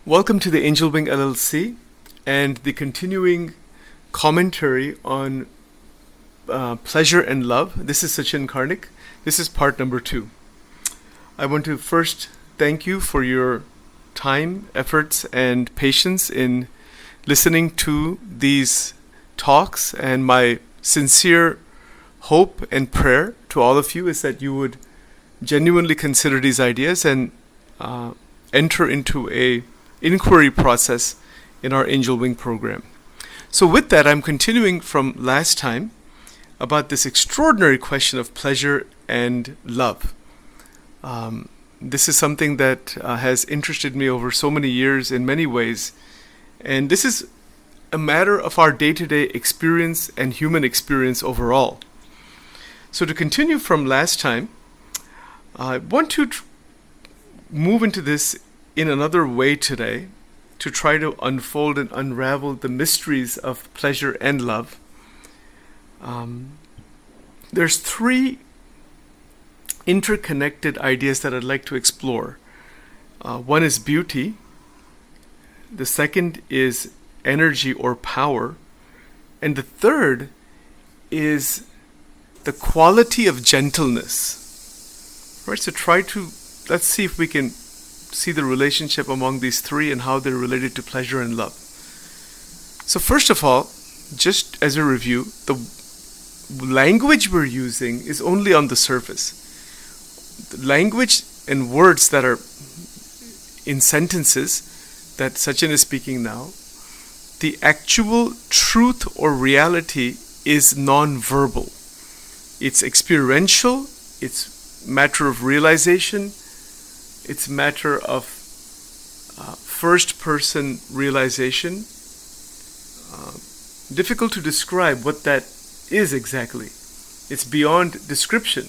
Welcome to the Angel Wing LLC and the continuing commentary on pleasure and love. This is Sachin Karnik. This is part number 2. I want to first thank you for your time, efforts, and patience in listening to these talks. And my sincere hope and prayer to all of you is that you would genuinely consider these ideas and enter into a inquiry process in our Angel Wing program. So with that, I'm continuing from last time about this extraordinary question of pleasure and love. This is something that has interested me over so many years in many ways, and this is a matter of our day-to-day experience and human experience overall. So to continue from last time, I want to move into this in another way today to try to unfold and unravel the mysteries of pleasure and love. There's 3 interconnected ideas that I'd like to explore. One is beauty. The second is energy or power. And the third is the quality of gentleness. Right? So let's see if we can see the relationship among these 3 and how they're related to pleasure and love. So first of all, just as a review, the language we're using is only on the surface. The language and words that are in sentences that Sachin is speaking now, the actual truth or reality is non-verbal. It's experiential, it's matter of realization, it's a matter of first-person realization. Difficult to describe what that is exactly. It's beyond description.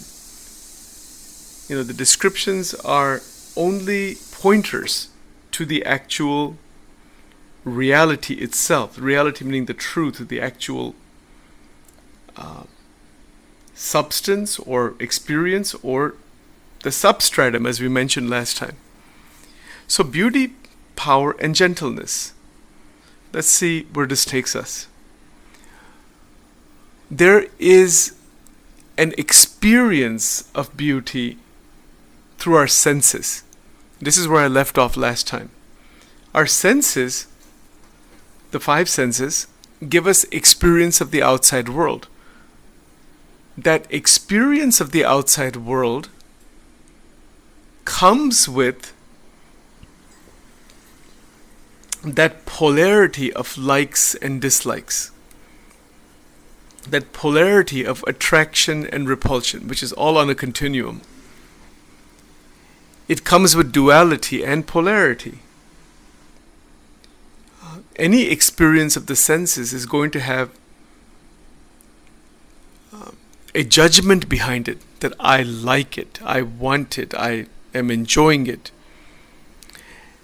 The descriptions are only pointers to the actual reality itself. Reality meaning the truth, the actual substance or experience or the substratum, as we mentioned last time. So beauty, power, and gentleness. Let's see where this takes us. There is an experience of beauty through our senses. This is where I left off last time. Our senses, the 5 senses, give us experience of the outside world. That experience of the outside world comes with that polarity of likes and dislikes, that polarity of attraction and repulsion, which is all on a continuum. It comes with duality and polarity. Any experience of the senses is going to have a judgment behind it, that I like it, I want it, I am enjoying it.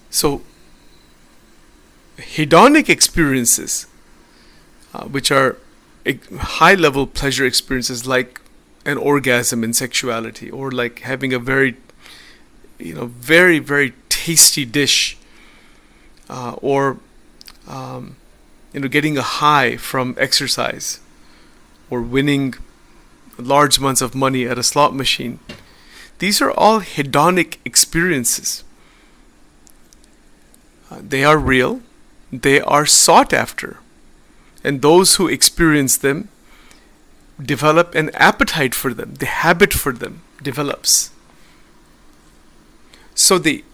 So hedonic experiences, which are high-level pleasure experiences like an orgasm in sexuality, or like having a very, very, very tasty dish, or getting a high from exercise, or winning large amounts of money at a slot machine. These are all hedonic experiences. They are real. They are sought after. And those who experience them develop an appetite for them. The habit for them develops. So the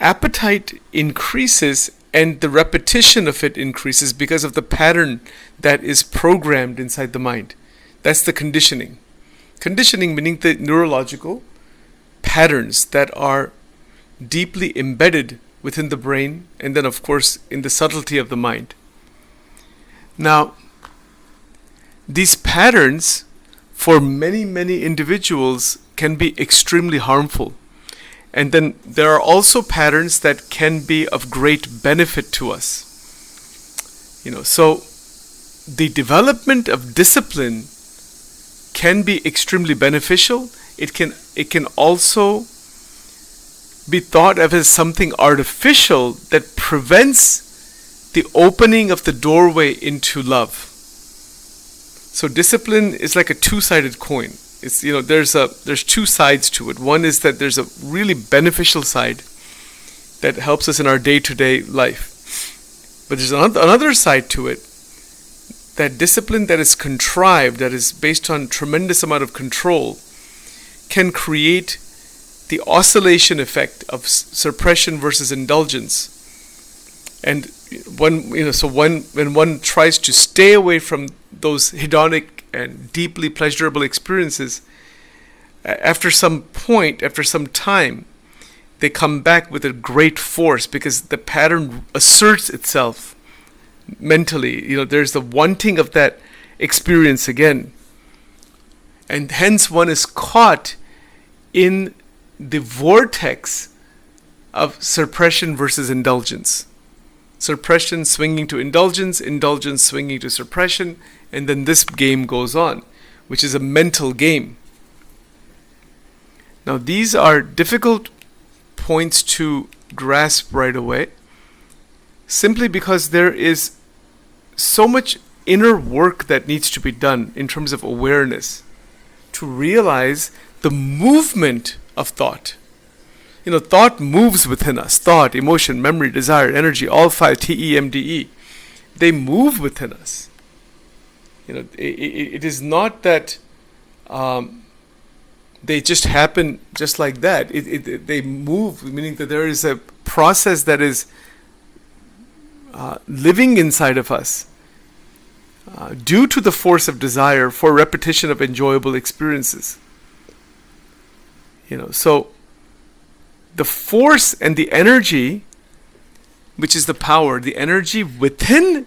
appetite increases and the repetition of it increases because of the pattern that is programmed inside the mind. That's the conditioning. Conditioning meaning the neurological patterns that are deeply embedded within the brain and then of course in the subtlety of the mind. Now, these patterns for many individuals can be extremely harmful. And then there are also patterns that can be of great benefit to us. So the development of discipline can be extremely beneficial. It can also be thought of as something artificial that prevents the opening of the doorway into love. So discipline is like a two-sided coin. It's, there's two sides to it. One is that there's a really beneficial side that helps us in our day-to-day life. But there's another side to it, that discipline that is contrived, that is based on tremendous amount of control, can create the oscillation effect of suppression versus indulgence. And when one tries to stay away from those hedonic and deeply pleasurable experiences, after some point, after some time, they come back with a great force because the pattern asserts itself mentally. There's the wanting of that experience again. And hence one is caught in the vortex of suppression versus indulgence. Suppression swinging to indulgence, indulgence swinging to suppression, and then this game goes on, which is a mental game. Now these are difficult points to grasp right away, simply because there is so much inner work that needs to be done in terms of awareness to realize the movement of thought. Thought moves within us. Thought, emotion, memory, desire, energy, all five, TEMDE. They move within us. It is not that they just happen just like that. They move, meaning that there is a process that is living inside of us due to the force of desire for repetition of enjoyable experiences. So the force and the energy, which is the power, the energy within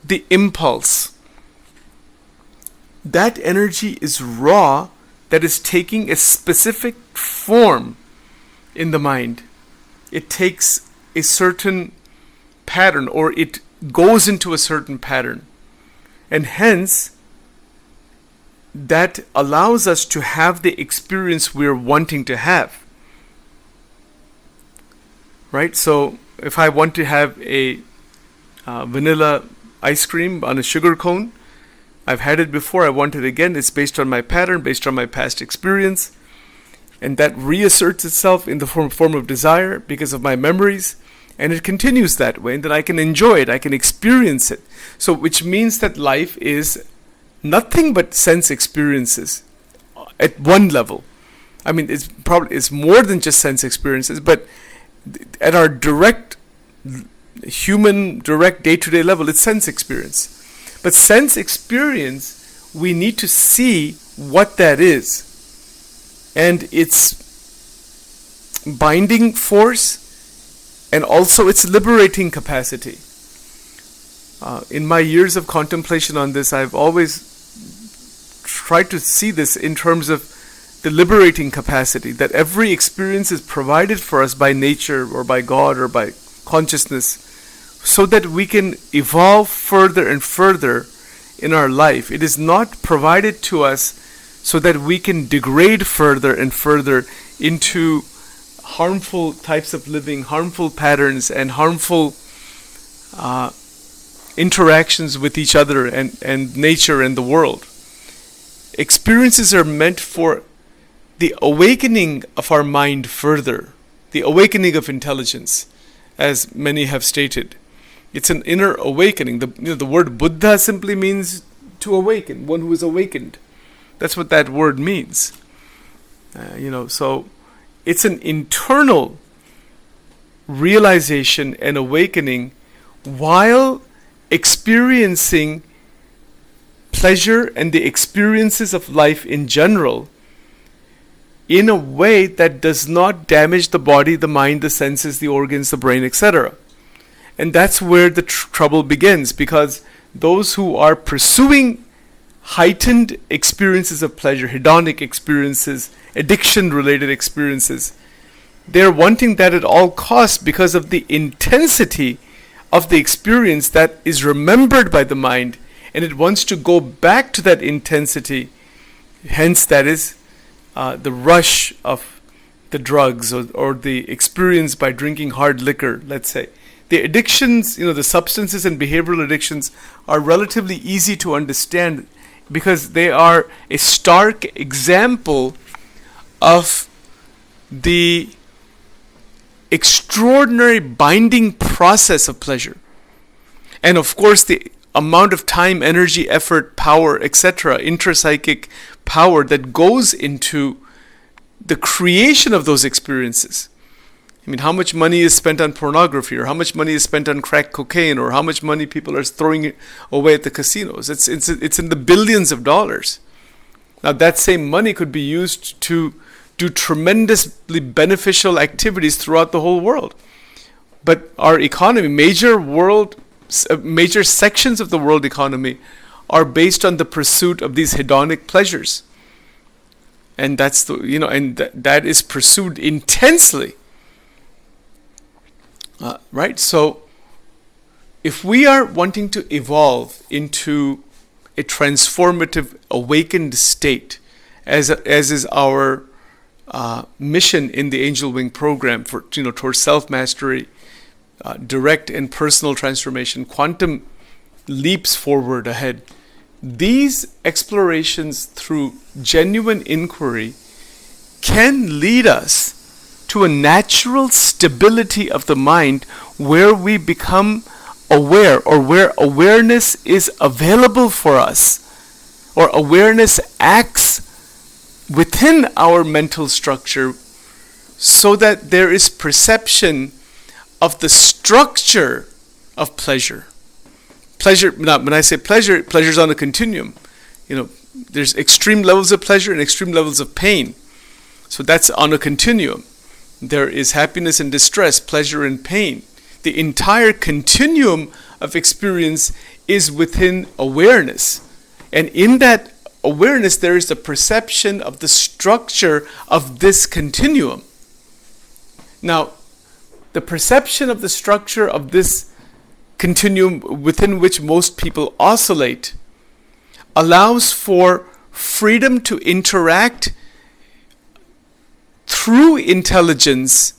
the impulse, that energy is raw, that is taking a specific form in the mind. It takes a certain pattern, or it goes into a certain pattern. And hence, that allows us to have the experience we're wanting to have. Right? So if I want to have a vanilla ice cream on a sugar cone, I've had it before, I want it again. It's based on my pattern, based on my past experience. And that reasserts itself in the form of desire because of my memories. And it continues that way. And then I can enjoy it. I can experience it. So which means that life is nothing but sense experiences at one level. I mean, it's more than just sense experiences, but at our direct human, direct day-to-day level, it's sense experience. But sense experience, we need to see what that is. And its binding force, and also its liberating capacity. In my years of contemplation on this, I've always tried to see this in terms of the liberating capacity, that every experience is provided for us by nature or by God or by consciousness so that we can evolve further and further in our life. It is not provided to us so that we can degrade further and further into harmful types of living, harmful patterns, and harmful interactions with each other and nature and the world. Experiences are meant for the awakening of our mind further, the awakening of intelligence, as many have stated. It's an inner awakening. The word Buddha simply means to awaken, one who is awakened. That's what that word means. So it's an internal realization and awakening while experiencing pleasure and the experiences of life in general in a way that does not damage the body, the mind, the senses, the organs, the brain, etc. And that's where the trouble begins, because those who are pursuing heightened experiences of pleasure, hedonic experiences, addiction-related experiences, they're wanting that at all costs because of the intensity of the experience that is remembered by the mind, and it wants to go back to that intensity. Hence, that is the rush of the drugs or the experience by drinking hard liquor, let's say. The addictions, the substances and behavioral addictions are relatively easy to understand because they are a stark example of the extraordinary binding process of pleasure. And of course, the amount of time, energy, effort, power, etc., intrapsychic power that goes into the creation of those experiences. I mean, how much money is spent on pornography, or how much money is spent on crack cocaine, or how much money people are throwing away at the casinos? It's in the billions of dollars. Now, that same money could be used to do tremendously beneficial activities throughout the whole world. But our economy, major sections of the world economy, are based on the pursuit of these hedonic pleasures, and that's that is pursued intensely. Right? So, if we are wanting to evolve into a transformative, awakened state, as is our mission in the Angel Wing program for towards self-mastery, direct and personal transformation, quantum leaps forward ahead, these explorations through genuine inquiry can lead us to a natural stability of the mind where we become aware, or where awareness is available for us, or awareness acts within our mental structure so that there is perception of the structure of pleasure. Now, when I say pleasure is on a continuum. There's extreme levels of pleasure and extreme levels of pain. So that's on a continuum. There is happiness and distress, pleasure and pain. The entire continuum of experience is within awareness. And in that awareness, there is the perception of the structure of this continuum. Now, the perception of the structure of this continuum within which most people oscillate allows for freedom to interact through intelligence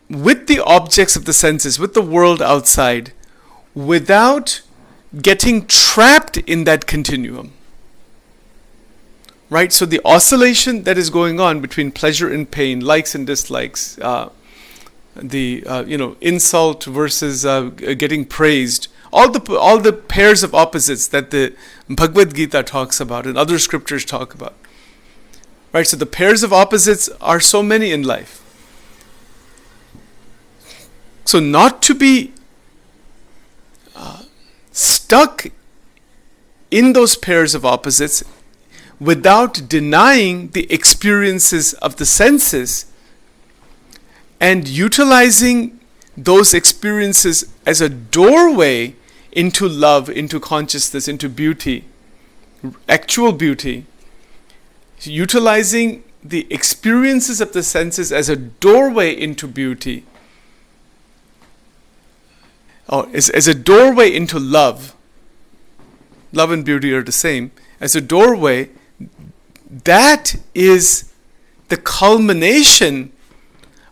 with the objects of the senses, with the world outside, without getting trapped in that continuum. Right? So the oscillation that is going on between pleasure and pain, likes and dislikes, the insult versus getting praised, all the pairs of opposites that the Bhagavad Gita talks about and other scriptures talk about. Right? So the pairs of opposites are so many in life. So not to be stuck in those pairs of opposites without denying the experiences of the senses and utilizing those experiences as a doorway into love, into consciousness, into beauty, actual beauty. Utilizing the experiences of the senses as a doorway into beauty, or as a doorway into love. Love and beauty are the same. As a doorway, that is the culmination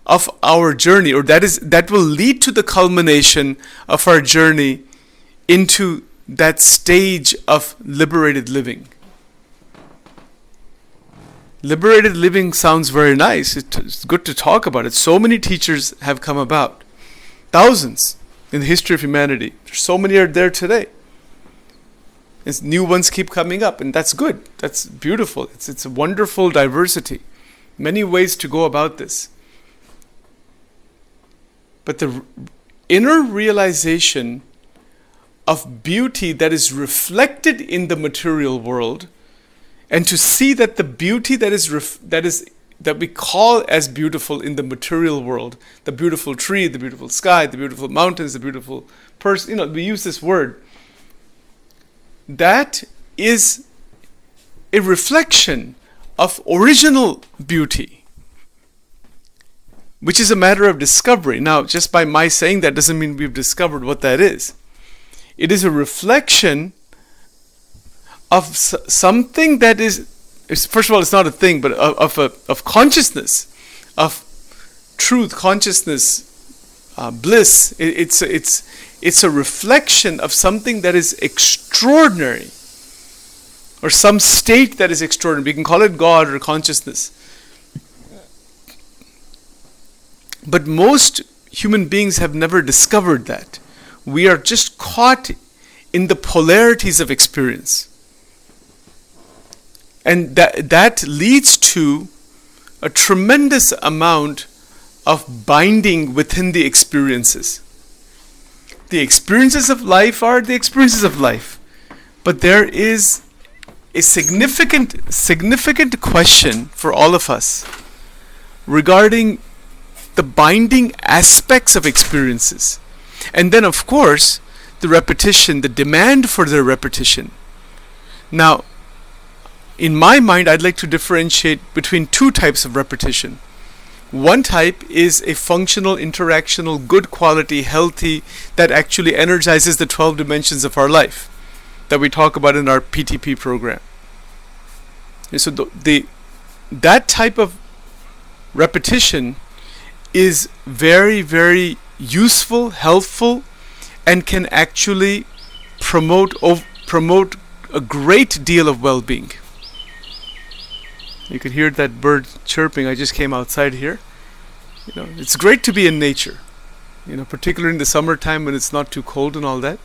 of our journey, or that will lead to the culmination of our journey into that stage of liberated living. Liberated living sounds very nice. It's good to talk about it. So many teachers have come about. Thousands in the history of humanity. So many are there today. As new ones keep coming up, and that's good. That's beautiful. It's a wonderful diversity. Many ways to go about this. But the inner realization of beauty that is reflected in the material world, and to see that the beauty that we call as beautiful in the material world, the beautiful tree, the beautiful sky, the beautiful mountains, the beautiful person, we use this word, that is a reflection of original beauty, which is a matter of discovery. Now, just by my saying that doesn't mean we've discovered what that is. It is a reflection of something that is first of all, it's not a thing, but of consciousness, of truth, consciousness, bliss. It's a reflection of something that is extraordinary, or some state that is extraordinary. We can call it God or consciousness. But most human beings have never discovered that. We are just caught in the polarities of experience. And that leads to a tremendous amount of binding within the experiences. The experiences of life are the experiences of life. But there is a significant question for all of us regarding the binding aspects of experiences. And then, of course, the repetition, the demand for their repetition. Now, in my mind, I'd like to differentiate between two types of repetition. One type is a functional, interactional, good quality, healthy, that actually energizes the 12 dimensions of our life that we talk about in our PTP program. And so that type of repetition is very, very useful, helpful, and can actually promote a great deal of well-being. You could hear that bird chirping. I just came outside here. It's great to be in nature. Particularly in the summertime when it's not too cold and all that.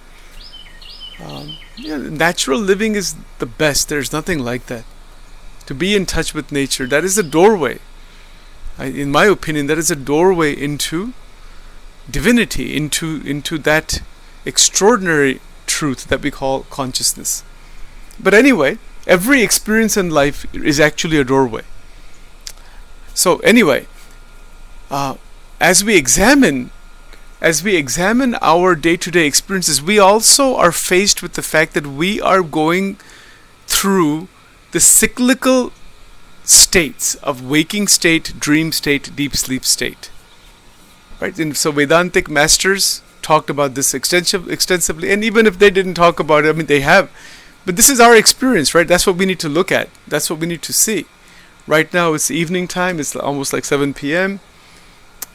Natural living is the best. There's nothing like that. To be in touch with nature, that is a doorway. In my opinion, that is a doorway into divinity, into that extraordinary truth that we call consciousness. But anyway, every experience in life is actually a doorway. So anyway, as we examine our day-to-day experiences, we also are faced with the fact that we are going through the cyclical states of waking state, dream state, deep sleep state. Right? And so Vedantic masters talked about this extensively, and even if they didn't talk about it, they have. But this is our experience, right? That's what we need to look at. That's what we need to see. Right now it's evening time. It's almost like 7 p.m.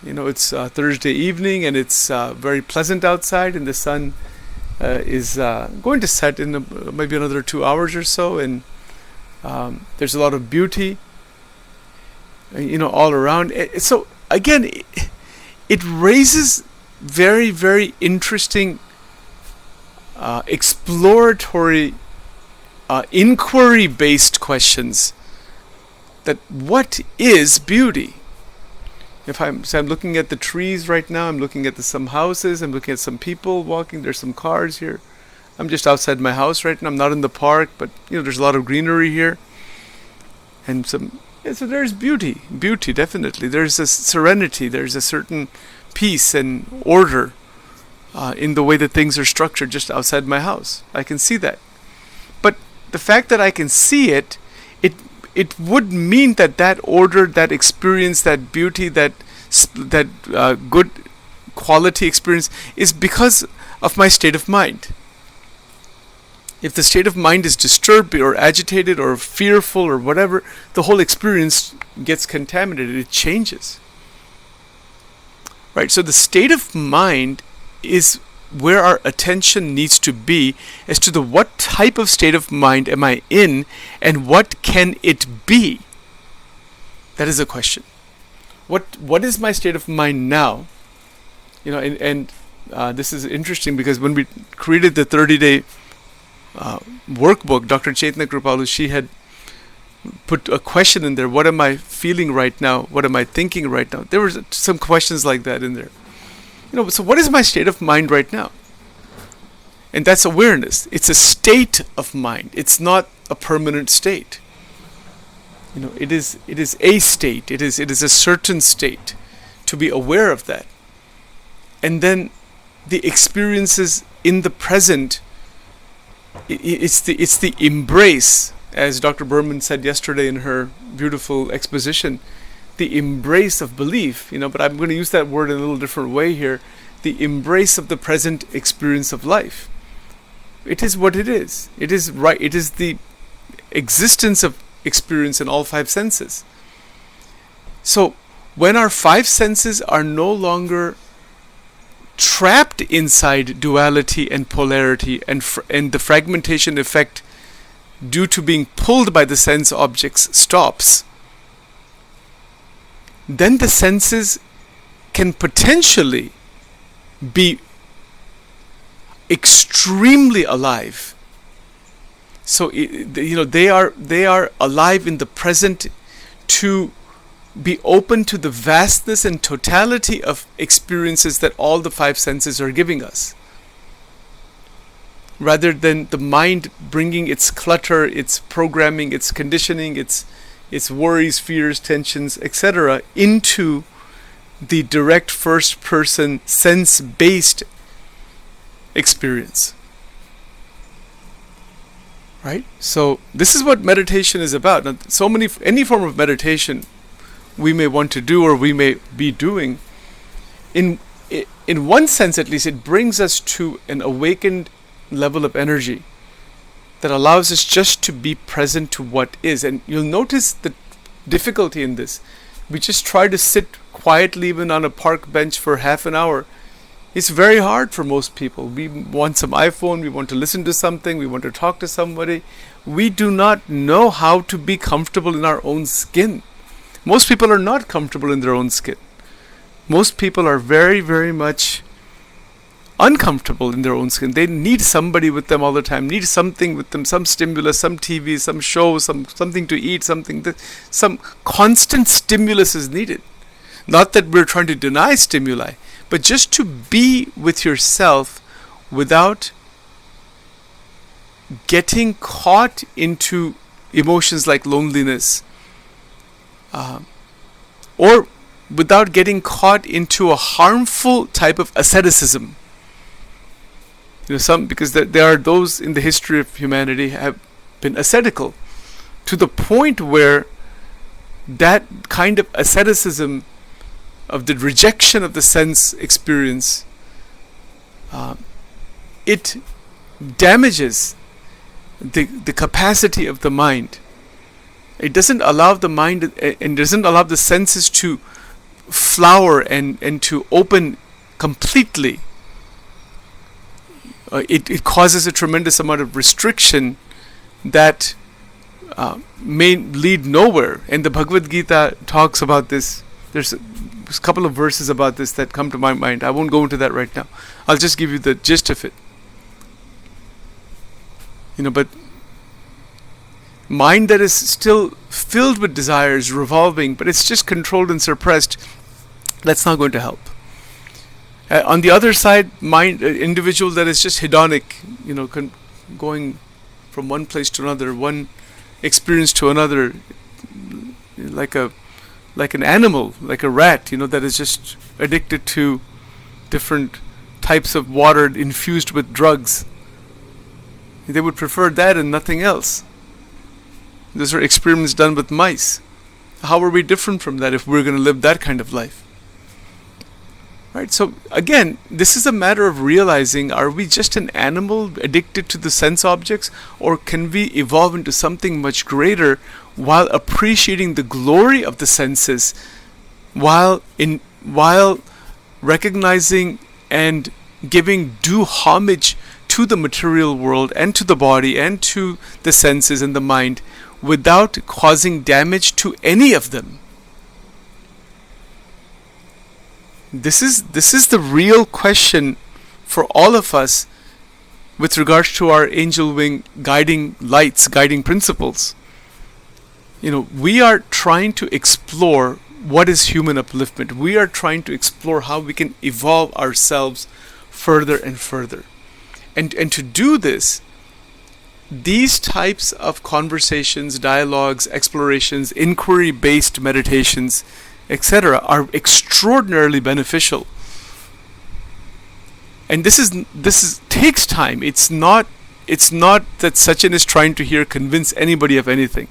It's Thursday evening, and it's very pleasant outside, and the sun is going to set in maybe another 2 hours or so, and there's a lot of beauty, all around. So again, it raises very, very interesting, exploratory, inquiry-based questions. That what is beauty? I'm looking at the trees right now. I'm looking at some houses. I'm looking at some people walking. There's some cars here. I'm just outside my house right now. I'm not in the park, but there's a lot of greenery here, and so there's beauty, definitely. There's a serenity. There's a certain peace and order in the way that things are structured just outside my house. I can see that, but the fact that I can see it would mean that order, that experience, that beauty, that good quality experience is because of my state of mind. If the state of mind is disturbed or agitated or fearful or whatever, the whole experience gets contaminated. It changes. Right? So the state of mind is where our attention needs to be as to what type of state of mind am I in, and what can it be? That is a question. What is my state of mind now? And this is interesting because when we created the 30-day workbook, Dr. Chaitanya Kripalu, she had put a question in there. What am I feeling right now? What am I thinking right now? There were some questions like that in there. So what is my state of mind right now? And that's awareness. It's a state of mind. It's not a permanent state. It is a state. It is a certain state. To be aware of that. And then the experiences in the present, it's the embrace, as Dr. Berman said yesterday in her beautiful exposition, the embrace of belief, but I'm going to use that word in a little different way here, the embrace of the present experience of life. It is what it is. It is right. It is the existence of experience in all five senses. So when our five senses are no longer trapped inside duality and polarity and the fragmentation effect due to being pulled by the sense objects stops, then the senses can potentially be extremely alive. So they are alive in the present to be open to the vastness and totality of experiences that all the five senses are giving us, rather than the mind bringing its clutter, its programming, its conditioning, its worries, fears, tensions, etc. into the direct first-person sense-based experience. Right? So this is what meditation is about. Now, any form of meditation we may want to do or we may be doing, in one sense at least, it brings us to an awakened level of energy that allows us just to be present to what is. And you'll notice the difficulty in this. We just try to sit quietly even on a park bench for half an hour. It's very hard for most people. We want some iPhone, we want to listen to something, we want to talk to somebody. We do not know how to be comfortable in our own skin. Most people are not comfortable in their own skin. Most people are very, very much uncomfortable in their own skin. They need somebody with them all the time, need something with them, some stimulus, some TV, some show, something to eat, some constant stimulus is needed. Not that we're trying to deny stimuli, but just to be with yourself without getting caught into emotions like loneliness, or without getting caught into a harmful type of asceticism. Because there are those in the history of humanity have been ascetical to the point where that kind of asceticism of the rejection of the sense experience, it damages the capacity of the mind. It doesn't allow the mind and doesn't allow the senses to flower and to open completely. It causes a tremendous amount of restriction that may lead nowhere. And the Bhagavad Gita talks about this. There's a couple of verses about this that come to my mind. I won't go into that right now. I'll just give you the gist of it. But mind that is still filled with desires, revolving, but it's just controlled and suppressed, that's not going to help. On the other side, individual that is just hedonic, going from one place to another, one experience to another, like an animal, like a rat, that is just addicted to different types of water infused with drugs. They would prefer that and nothing else. Those are experiments done with mice. How are we different from that if we're going to live that kind of life? Right? So again, this is a matter of realizing, are we just an animal addicted to the sense objects, or can we evolve into something much greater while appreciating the glory of the senses, while recognizing and giving due homage to the material world and to the body and to the senses and the mind, without causing damage to any of them? This is the real question for all of us with regards to our angel wing guiding lights, guiding principles. We are trying to explore what is human upliftment. We are trying to explore how we can evolve ourselves further and further. And to do this, these types of conversations, dialogues, explorations, inquiry-based meditations, etc., are extraordinarily beneficial. And this takes time. It's not that Sachin is trying to convince anybody of anything.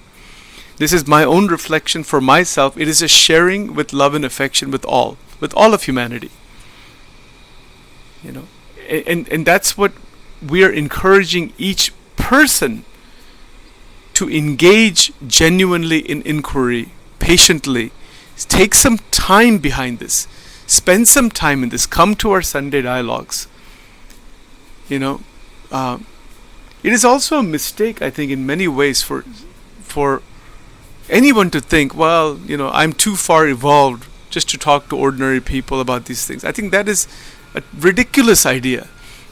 This is my own reflection for myself. It is a sharing with love and affection with all of humanity. And that's what we are encouraging each person to engage genuinely in inquiry, patiently, take some time behind this, spend some time in this, come to our Sunday dialogues. You know, it is also a mistake, I think, in many ways for anyone to think, well, I'm too far evolved just to talk to ordinary people about these things. I think that is a ridiculous idea.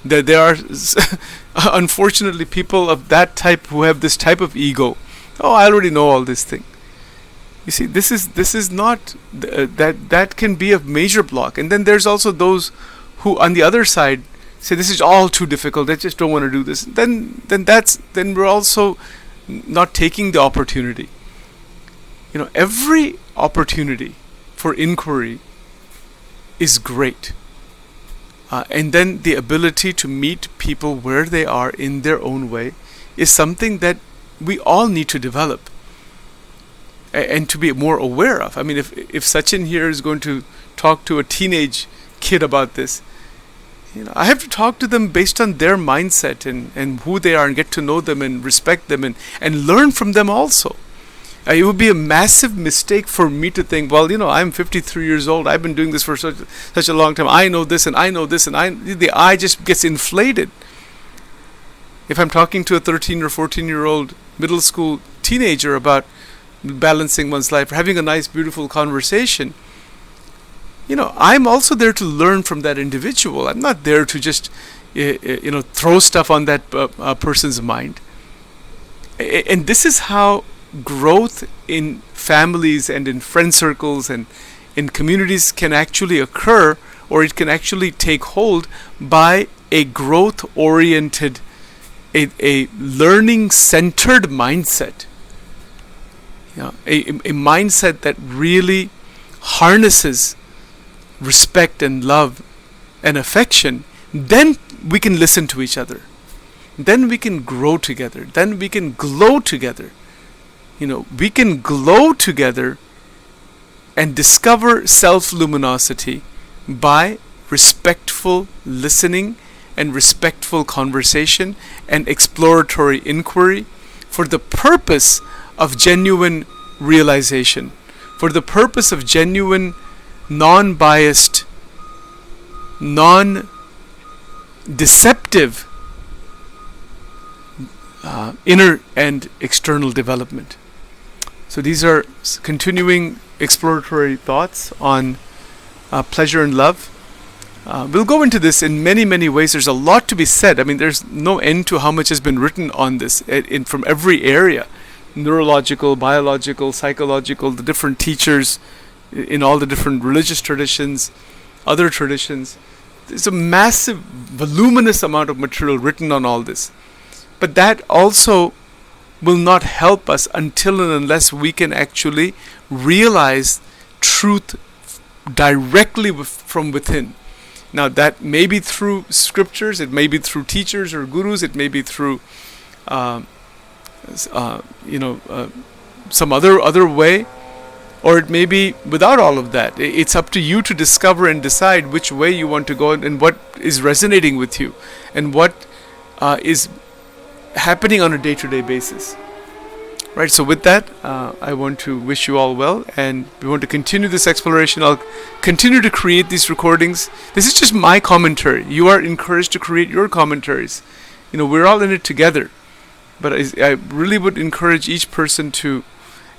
That there are, unfortunately, people of that type who have this type of ego. Oh, I already know all this thing. You see, this is not that can be a major block. And then there's also those who, on the other side, say this is all too difficult. I just don't want to do this. Then we're also not taking the opportunity. Every opportunity for inquiry is great. And then the ability to meet people where they are in their own way is something that we all need to develop and to be more aware of. I mean, if Sachin here is going to talk to a teenage kid about this, I have to talk to them based on their mindset and who they are, and get to know them and respect them and learn from them also. It would be a massive mistake for me to think, well, I'm 53 years old. I've been doing this for such a long time. I know this and I know this, and the I just gets inflated. If I'm talking to a 13 or 14-year-old middle school teenager about balancing one's life, having a nice, beautiful conversation, I'm also there to learn from that individual. I'm not there to just, throw stuff on that person's mind. And this is how growth in families and in friend circles and in communities can actually occur, or it can actually take hold by a growth-oriented, a learning-centered mindset. A mindset that really harnesses respect and love and affection. Then we can listen to each other. Then we can grow together. Then we can glow together. We can glow together and discover self-luminosity by respectful listening and respectful conversation and exploratory inquiry for the purpose of genuine realization, for the purpose of genuine, non-biased, non-deceptive inner and external development. So these are continuing exploratory thoughts on pleasure and love. We'll go into this in many, many ways. There's a lot to be said. I mean, there's no end to how much has been written on this from every area. Neurological, biological, psychological, the different teachers in all the different religious traditions, other traditions. There's a massive, voluminous amount of material written on all this. But that also will not help us until and unless we can actually realize truth directly from within. Now, that may be through scriptures, it may be through teachers or gurus, it may be through some other way, or it may be without all of that. It's up to you to discover and decide which way you want to go and what is resonating with you and what is happening on a day-to-day basis. Right, so with that, I want to wish you all well, and we want to continue this exploration. I'll continue to create these recordings. This is just my commentary. You are encouraged to create your commentaries. We're all in it together. But I really would encourage each person to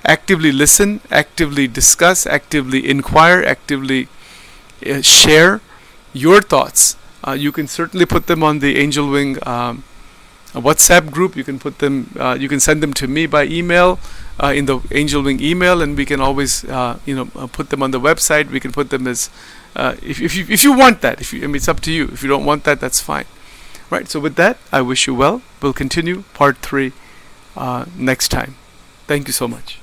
actively listen, actively discuss, actively inquire, actively share your thoughts. You can certainly put them on the Angel Wing a WhatsApp group. You can put them. You can send them to me by email in the Angel Wing email, and we can always put them on the website. We can put them as if you want that. It's up to you. If you don't want that, that's fine. Right. So with that, I wish you well. We'll continue part 3 next time. Thank you so much.